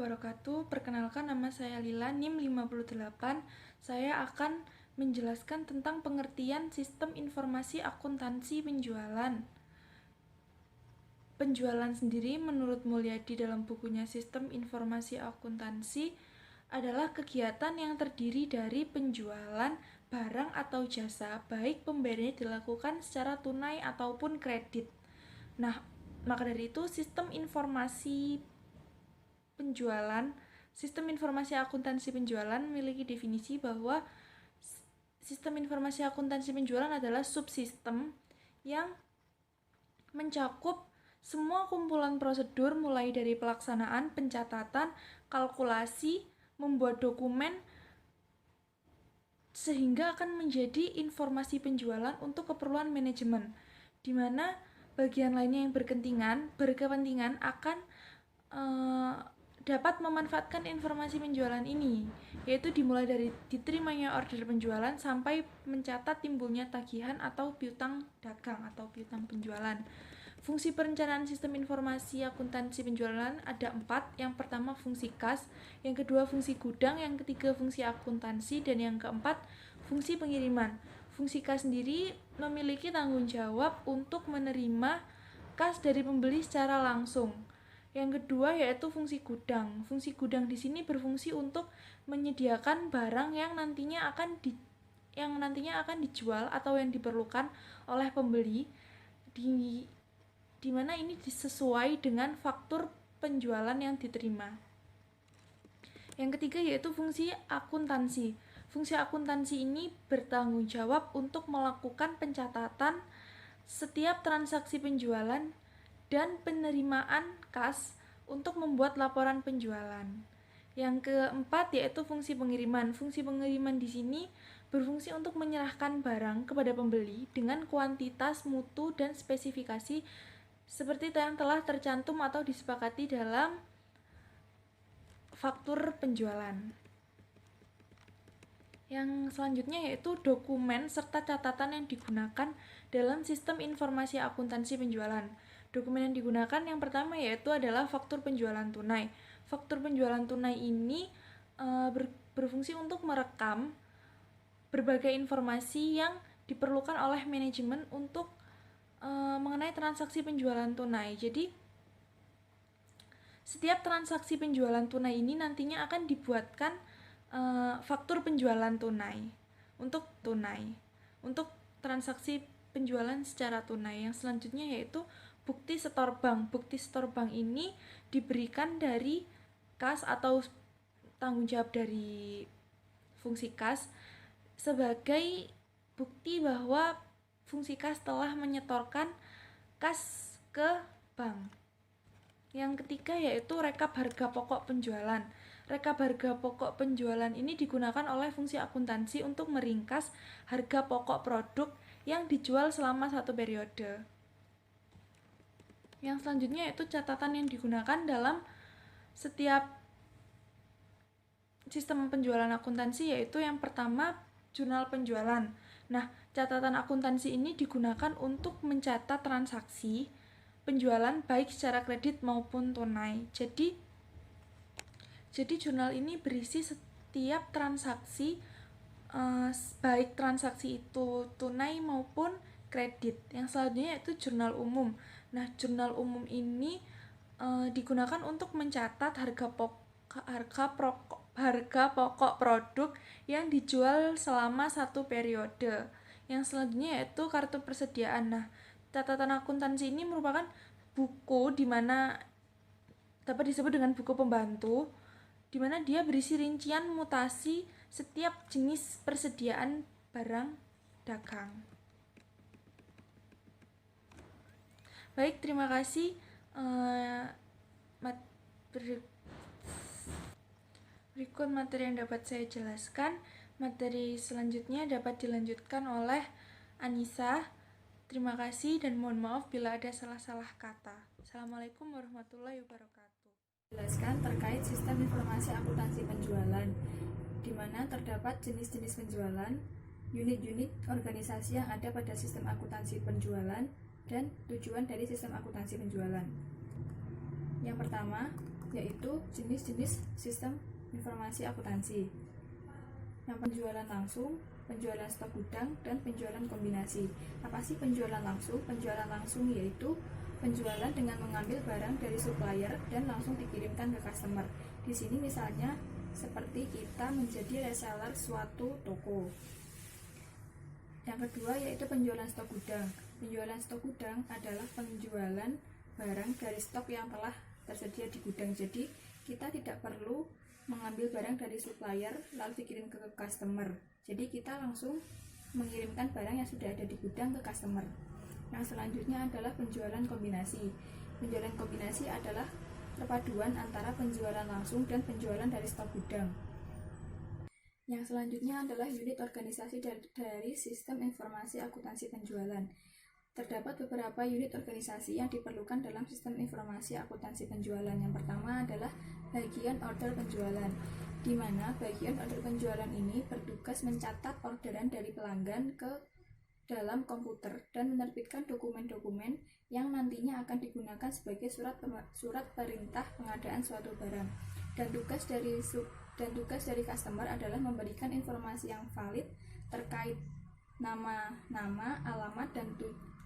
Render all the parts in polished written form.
wabarakatuh. Perkenalkan, nama saya Lila, NIM 58. Saya akan menjelaskan tentang pengertian sistem informasi akuntansi penjualan. Penjualan sendiri menurut Mulyadi dalam bukunya Sistem Informasi Akuntansi adalah kegiatan yang terdiri dari penjualan barang atau jasa, baik pemberiannya dilakukan secara tunai ataupun kredit. Nah, maka dari itu sistem informasi akuntansi penjualan memiliki definisi bahwa sistem informasi akuntansi penjualan adalah subsistem yang mencakup semua kumpulan prosedur mulai dari pelaksanaan, pencatatan, kalkulasi, membuat dokumen, sehingga akan menjadi informasi penjualan untuk keperluan manajemen, di mana bagian lainnya yang berkepentingan akan dapat memanfaatkan informasi penjualan ini, yaitu dimulai dari diterimanya order penjualan sampai mencatat timbulnya tagihan atau piutang dagang atau piutang penjualan. Fungsi perencanaan sistem informasi akuntansi penjualan ada 4. Yang pertama fungsi kas, yang kedua fungsi gudang, yang ketiga fungsi akuntansi, dan yang keempat fungsi pengiriman. Fungsi kas sendiri memiliki tanggung jawab untuk menerima kas dari pembeli secara langsung. Yang kedua yaitu fungsi gudang. Fungsi gudang di sini berfungsi untuk menyediakan barang yang nantinya akan dijual atau yang diperlukan oleh pembeli, di mana ini sesuai dengan faktur penjualan yang diterima. Yang ketiga yaitu fungsi akuntansi. Fungsi akuntansi ini bertanggung jawab untuk melakukan pencatatan setiap transaksi penjualan dan penerimaan kas untuk membuat laporan penjualan. Yang keempat yaitu fungsi pengiriman. Fungsi pengiriman di sini berfungsi untuk menyerahkan barang kepada pembeli dengan kuantitas, mutu, dan spesifikasi seperti yang telah tercantum atau disepakati dalam faktur penjualan. Yang selanjutnya yaitu dokumen serta catatan yang digunakan dalam sistem informasi akuntansi penjualan. Dokumen yang digunakan yang pertama yaitu adalah faktur penjualan tunai. Faktur penjualan tunai ini berfungsi untuk merekam berbagai informasi yang diperlukan oleh manajemen untuk mengenai transaksi penjualan tunai. Jadi setiap transaksi penjualan tunai ini nantinya akan dibuatkan faktur penjualan tunai untuk transaksi penjualan secara tunai. Yang selanjutnya yaitu bukti setor bank. Bukti setor bank ini diberikan dari kas atau tanggung jawab dari fungsi kas sebagai bukti bahwa fungsi kas telah menyetorkan kas ke bank. Yang ketiga yaitu rekap harga pokok penjualan. Rekap harga pokok penjualan ini digunakan oleh fungsi akuntansi untuk meringkas harga pokok produk yang dijual selama satu periode. Yang selanjutnya yaitu catatan yang digunakan dalam setiap sistem penjualan akuntansi, yaitu yang pertama jurnal penjualan. Nah, catatan akuntansi ini digunakan untuk mencatat transaksi penjualan baik secara kredit maupun tunai. Jadi jurnal ini berisi setiap transaksi baik transaksi itu tunai maupun kredit. Yang selanjutnya yaitu jurnal umum. Nah, jurnal umum ini digunakan untuk mencatat harga pokok produk yang dijual selama satu periode. Yang selanjutnya yaitu kartu persediaan. Nah, catatan akuntansi ini merupakan buku di mana dapat disebut dengan buku pembantu, di mana dia berisi rincian mutasi setiap jenis persediaan barang dagang. Baik, terima kasih. Berikut materi yang dapat saya jelaskan. Materi selanjutnya dapat dilanjutkan oleh Anissa. Terima kasih dan mohon maaf bila ada salah-salah kata. Assalamualaikum warahmatullahi wabarakatuh. Jelaskan terkait sistem informasi akuntansi penjualan, di mana terdapat jenis-jenis penjualan, unit-unit organisasi yang ada pada sistem akuntansi penjualan, dan tujuan dari sistem akuntansi penjualan. Yang pertama, yaitu jenis-jenis sistem informasi akuntansi. Yang penjualan langsung, penjualan stok gudang, dan penjualan kombinasi. Apa sih penjualan langsung? Penjualan langsung yaitu penjualan dengan mengambil barang dari supplier dan langsung dikirimkan ke customer. Di sini misalnya seperti kita menjadi reseller suatu toko. Yang kedua yaitu penjualan stok gudang. Penjualan stok gudang adalah penjualan barang dari stok yang telah tersedia di gudang. Jadi kita tidak perlu mengambil barang dari supplier lalu dikirim ke customer. Jadi kita langsung mengirimkan barang yang sudah ada di gudang ke customer. Yang selanjutnya adalah penjualan kombinasi. Penjualan kombinasi adalah perpaduan antara penjualan langsung dan penjualan dari stok gudang. Yang selanjutnya adalah unit organisasi dari sistem informasi akuntansi penjualan. Terdapat beberapa unit organisasi yang diperlukan dalam sistem informasi akuntansi penjualan. Yang pertama adalah bagian order penjualan, di mana bagian order penjualan ini bertugas mencatat orderan dari pelanggan ke dalam komputer dan menerbitkan dokumen-dokumen yang nantinya akan digunakan sebagai surat perintah pengadaan suatu barang. Dan tugas dari customer adalah memberikan informasi yang valid terkait nama, alamat dan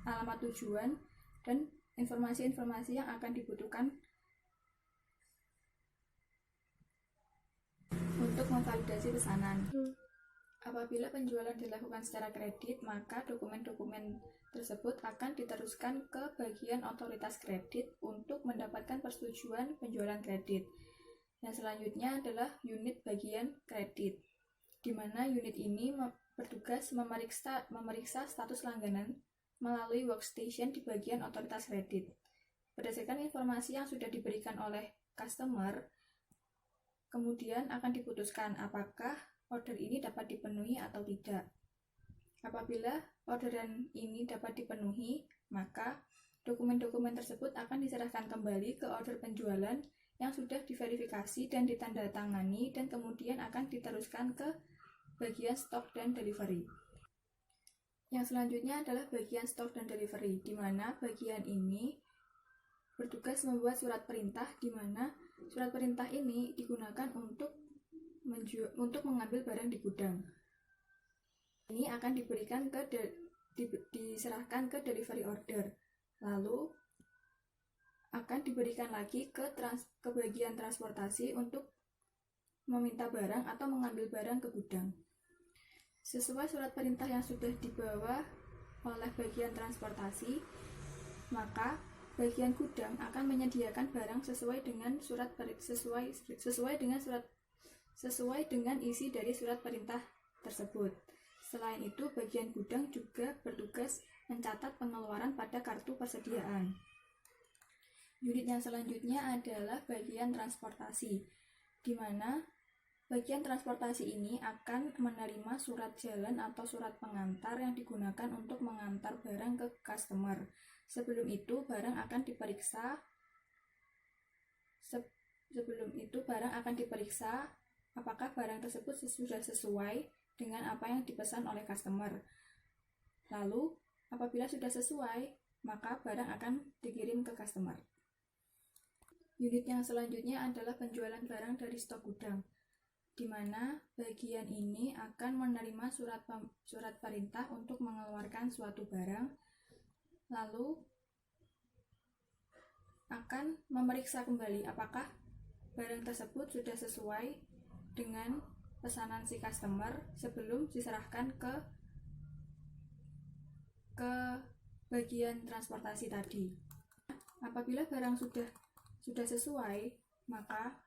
alamat tujuan dan informasi-informasi yang akan dibutuhkan untuk memvalidasi pesanan. Apabila penjualan dilakukan secara kredit, maka dokumen-dokumen tersebut akan diteruskan ke bagian otoritas kredit untuk mendapatkan persetujuan penjualan kredit. Yang selanjutnya adalah unit bagian kredit, di mana unit ini bertugas memeriksa status langganan melalui workstation di bagian otoritas kredit. Berdasarkan informasi yang sudah diberikan oleh customer, kemudian akan diputuskan apakah order ini dapat dipenuhi atau tidak. Apabila orderan ini dapat dipenuhi, maka dokumen-dokumen tersebut akan diserahkan kembali ke order penjualan yang sudah diverifikasi dan ditandatangani dan kemudian akan diteruskan ke bagian stok dan delivery. Yang selanjutnya adalah bagian stok dan delivery, di mana bagian ini bertugas membuat surat perintah, di mana surat perintah ini digunakan untuk mengambil barang di gudang. Ini akan diserahkan ke delivery order, lalu akan diberikan lagi ke bagian transportasi untuk meminta barang atau mengambil barang ke gudang. Sesuai surat perintah yang sudah dibawa oleh bagian transportasi, maka bagian gudang akan menyediakan barang sesuai dengan isi dari surat perintah tersebut. Selain itu, bagian gudang juga bertugas mencatat pengeluaran pada kartu persediaan. Unit yang selanjutnya adalah bagian transportasi, di mana bagian transportasi ini akan menerima surat jalan atau surat pengantar yang digunakan untuk mengantar barang ke customer. Sebelum itu barang akan diperiksa apakah barang tersebut sudah sesuai dengan apa yang dipesan oleh customer. Lalu apabila sudah sesuai, maka barang akan dikirim ke customer. Unit yang selanjutnya adalah penjualan barang dari stok gudang, di mana bagian ini akan menerima surat perintah untuk mengeluarkan suatu barang, lalu akan memeriksa kembali apakah barang tersebut sudah sesuai dengan pesanan si customer sebelum diserahkan ke bagian transportasi tadi. Apabila barang sudah sesuai, maka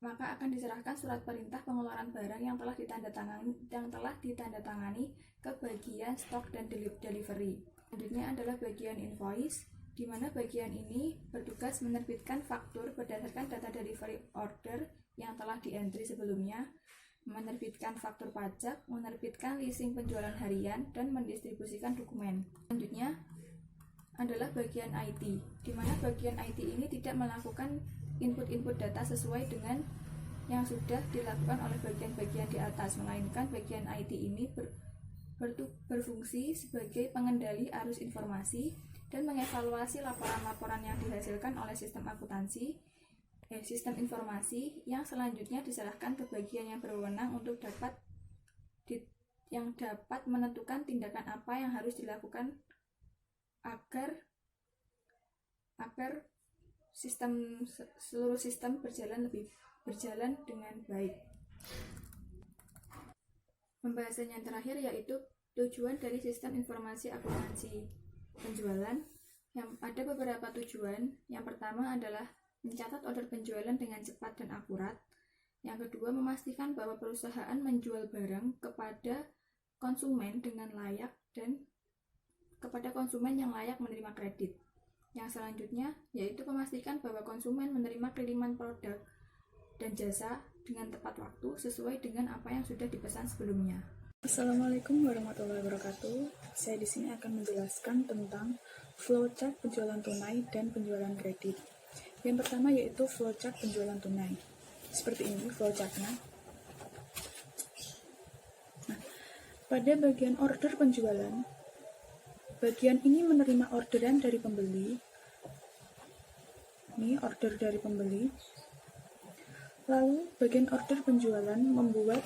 akan diserahkan surat perintah pengeluaran barang yang telah ditandatangani ke bagian stok dan delivery. Selanjutnya adalah bagian invoice, di mana bagian ini bertugas menerbitkan faktur berdasarkan data delivery order yang telah di-entry sebelumnya, menerbitkan faktur pajak, menerbitkan leasing penjualan harian, dan mendistribusikan dokumen. Selanjutnya adalah bagian IT, di mana bagian IT ini tidak melakukan input data sesuai dengan yang sudah dilakukan oleh bagian-bagian di atas, melainkan bagian IT ini berfungsi sebagai pengendali arus informasi dan mengevaluasi laporan-laporan yang dihasilkan oleh sistem sistem informasi yang selanjutnya diserahkan ke bagian yang berwenang untuk dapat menentukan tindakan apa yang harus dilakukan agar seluruh sistem berjalan dengan baik. Pembahasan yang terakhir yaitu tujuan dari sistem informasi akuntansi penjualan. Yang ada beberapa tujuan. Yang pertama adalah mencatat order penjualan dengan cepat dan akurat. Yang kedua, memastikan bahwa perusahaan menjual barang kepada konsumen dengan layak dan kepada konsumen yang layak menerima kredit. Yang selanjutnya yaitu memastikan bahwa konsumen menerima kiriman produk dan jasa dengan tepat waktu sesuai dengan apa yang sudah dipesan sebelumnya. Assalamualaikum warahmatullahi wabarakatuh. Saya di sini akan menjelaskan tentang flowchart penjualan tunai dan penjualan kredit. Yang pertama yaitu flowchart penjualan tunai. Seperti ini flowchartnya. Nah, pada bagian order penjualan, bagian ini menerima orderan dari pembeli. Ini order dari pembeli. Lalu bagian order penjualan membuat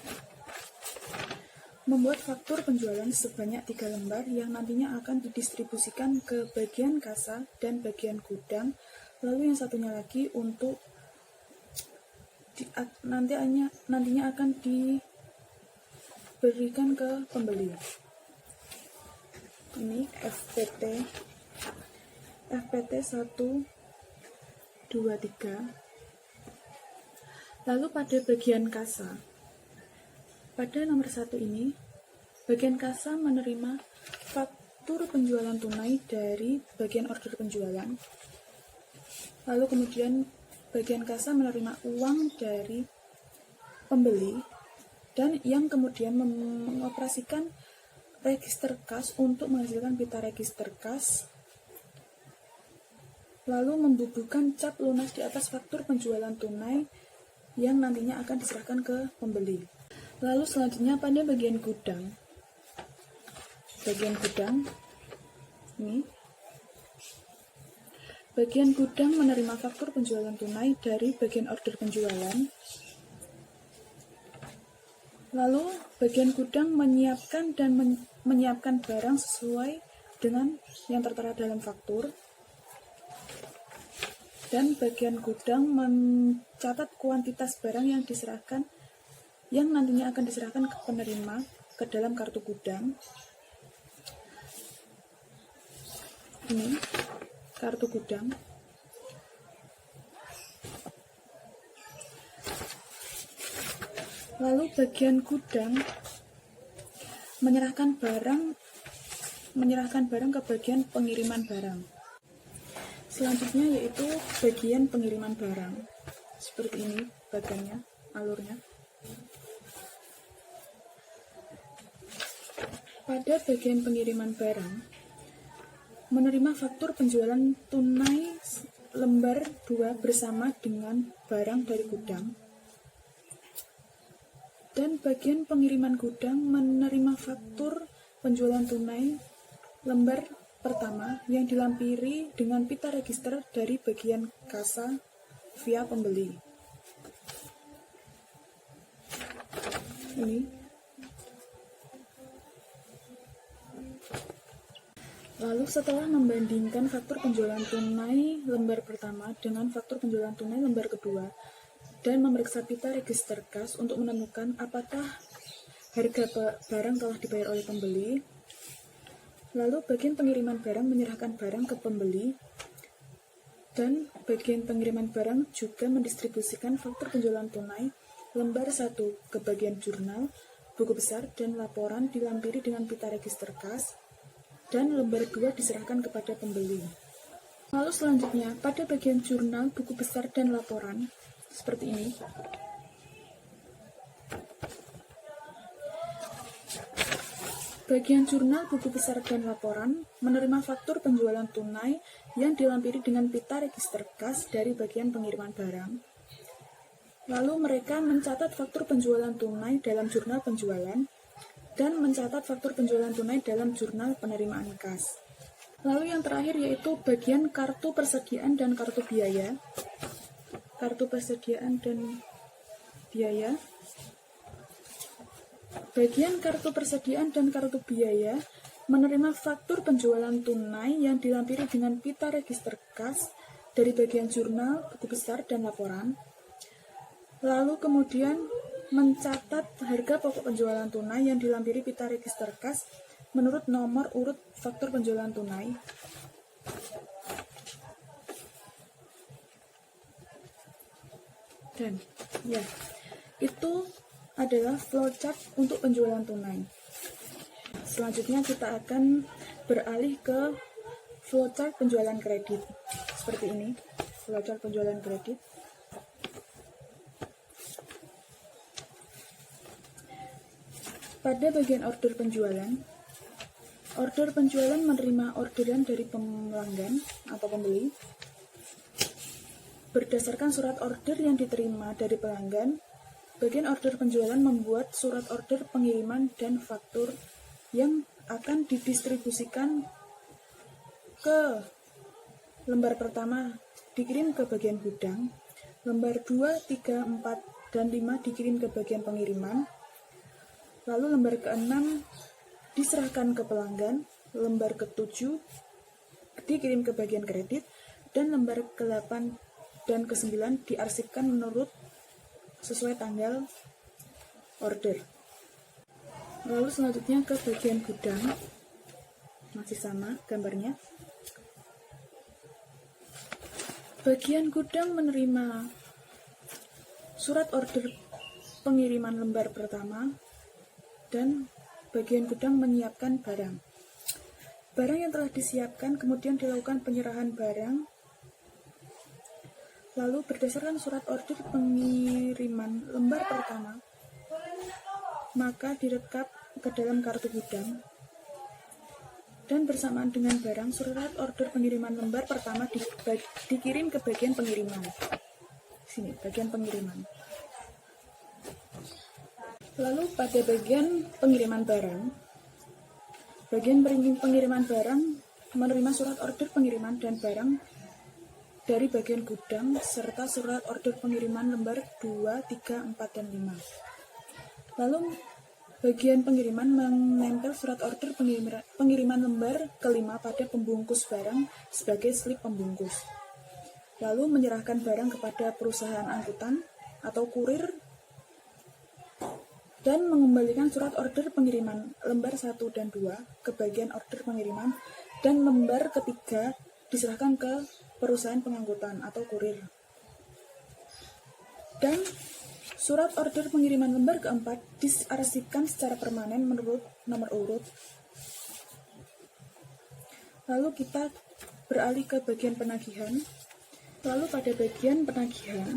faktur penjualan sebanyak 3 lembar yang nantinya akan didistribusikan ke bagian kasa dan bagian gudang. Lalu yang satunya lagi untuk nantinya akan diberikan ke pembeli. Ini FPT 1, 2, 3. Lalu pada bagian kasa, pada nomor 1 ini, bagian kasa menerima faktur penjualan tunai dari bagian order penjualan. Lalu kemudian bagian kasa menerima uang dari pembeli dan yang kemudian mengoperasikan register kas untuk menghasilkan pita register kas, lalu membubuhkan cap lunas di atas faktur penjualan tunai yang nantinya akan diserahkan ke pembeli. Lalu selanjutnya pada bagian gudang ini, bagian gudang menerima faktur penjualan tunai dari bagian order penjualan. Lalu bagian gudang menyiapkan barang sesuai dengan yang tertera dalam faktur. Dan bagian gudang mencatat kuantitas barang yang nantinya akan diserahkan ke penerima ke dalam kartu gudang. Ini kartu gudang. Lalu bagian gudang menyerahkan barang ke bagian pengiriman barang. Selanjutnya yaitu bagian pengiriman barang. Seperti ini bagiannya, alurnya. Pada bagian pengiriman barang, menerima faktur penjualan tunai lembar 2 bersama dengan barang dari gudang. Dan bagian pengiriman gudang menerima faktur penjualan tunai lembar pertama yang dilampiri dengan pita register dari bagian kasa via pembeli. Ini. Lalu setelah membandingkan faktur penjualan tunai lembar pertama dengan faktur penjualan tunai lembar kedua dan memeriksa pita register kas untuk menemukan apakah harga barang telah dibayar oleh pembeli. Lalu bagian pengiriman barang menyerahkan barang ke pembeli dan bagian pengiriman barang juga mendistribusikan faktur penjualan tunai lembar 1 ke bagian jurnal, buku besar, dan laporan dilampiri dengan pita register kas, dan lembar 2 diserahkan kepada pembeli. Lalu selanjutnya, pada bagian jurnal, buku besar, dan laporan, seperti ini. Bagian jurnal, buku besar, dan laporan menerima faktur penjualan tunai yang dilampiri dengan pita register kas dari bagian pengiriman barang. Lalu mereka mencatat faktur penjualan tunai dalam jurnal penjualan dan mencatat faktur penjualan tunai dalam jurnal penerimaan kas. Lalu yang terakhir yaitu bagian kartu persediaan dan kartu biaya. Kartu persediaan dan biaya. Bagian kartu persediaan dan kartu biaya menerima faktur penjualan tunai yang dilampiri dengan pita register kas dari bagian jurnal, buku besar, dan laporan. Lalu kemudian mencatat harga pokok penjualan tunai yang dilampiri pita register kas menurut nomor urut faktur penjualan tunai. Dan ya, itu adalah flowchart untuk penjualan tunai. Selanjutnya kita akan beralih ke flowchart penjualan kredit. Seperti ini, flowchart penjualan kredit. Pada bagian order penjualan menerima orderan dari pelanggan atau pembeli. Berdasarkan surat order yang diterima dari pelanggan, bagian order penjualan membuat surat order pengiriman dan faktur yang akan didistribusikan ke lembar pertama dikirim ke bagian gudang, lembar 2, 3, 4, dan 5 dikirim ke bagian pengiriman, lalu lembar ke-6 diserahkan ke pelanggan, lembar ke-7 dikirim ke bagian kredit, dan lembar ke-8 dan ke-9 diarsipkan menurut sesuai tanggal order. Lalu selanjutnya ke bagian gudang, masih sama gambarnya. Bagian gudang menerima surat order pengiriman lembar pertama dan bagian gudang menyiapkan barang. Barang yang telah disiapkan kemudian dilakukan penyerahan barang. Lalu berdasarkan surat order pengiriman lembar pertama, maka direkap ke dalam kartu gudang. Dan bersamaan dengan barang, surat order pengiriman lembar pertama dikirim ke bagian pengiriman. Sini, bagian pengiriman. Lalu pada bagian pengiriman barang, bagian pengiriman barang menerima surat order pengiriman dan barang dari bagian gudang serta surat order pengiriman lembar 2, 3, 4, dan 5. Lalu bagian pengiriman menempel surat order pengiriman lembar kelima pada pembungkus barang sebagai slip pembungkus. Lalu menyerahkan barang kepada perusahaan angkutan atau kurir dan mengembalikan surat order pengiriman lembar 1 dan 2 ke bagian order pengiriman dan lembar ketiga diserahkan ke perusahaan pengangkutan atau kurir. Dan surat order pengiriman lembar keempat diarsipkan secara permanen menurut nomor urut. Lalu kita beralih ke bagian penagihan. Lalu pada bagian penagihan,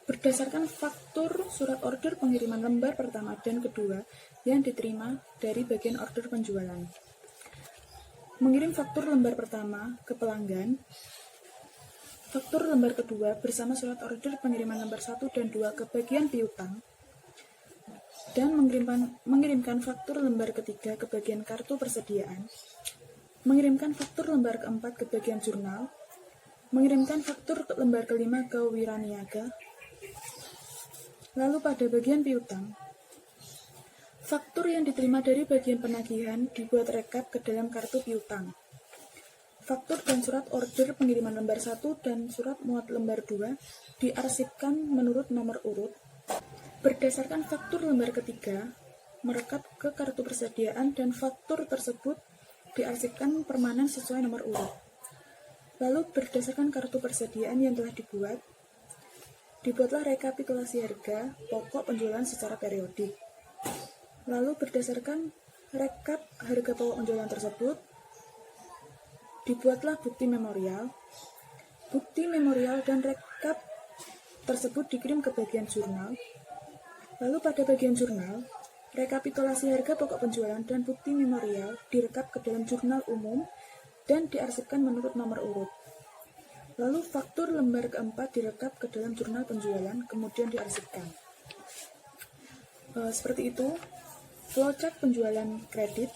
berdasarkan faktur surat order pengiriman lembar pertama dan kedua yang diterima dari bagian order penjualan. Mengirim faktur lembar pertama ke pelanggan, faktur lembar kedua bersama surat order pengiriman lembar 1 dan 2 ke bagian piutang, dan mengirimkan faktur lembar ketiga ke bagian kartu persediaan, mengirimkan faktur lembar keempat ke bagian jurnal, mengirimkan faktur lembar kelima ke wiraniaga. Lalu pada bagian piutang, faktur yang diterima dari bagian penagihan dibuat rekap ke dalam kartu piutang. Faktur dan surat order pengiriman lembar 1 dan surat muat lembar 2 diarsipkan menurut nomor urut. Berdasarkan faktur lembar ketiga, merekap ke kartu persediaan dan faktur tersebut diarsipkan permanen sesuai nomor urut. Lalu berdasarkan kartu persediaan yang telah dibuatlah rekapitulasi harga pokok penjualan secara periodik. Lalu berdasarkan rekap harga pokok penjualan tersebut, dibuatlah bukti memorial. Bukti memorial dan rekap tersebut dikirim ke bagian jurnal. Lalu pada bagian jurnal, rekapitulasi harga pokok penjualan dan bukti memorial direkap ke dalam jurnal umum dan diarsipkan menurut nomor urut. Lalu faktur lembar keempat direkap ke dalam jurnal penjualan, kemudian diarsipkan. Seperti itu Flowchart penjualan kredit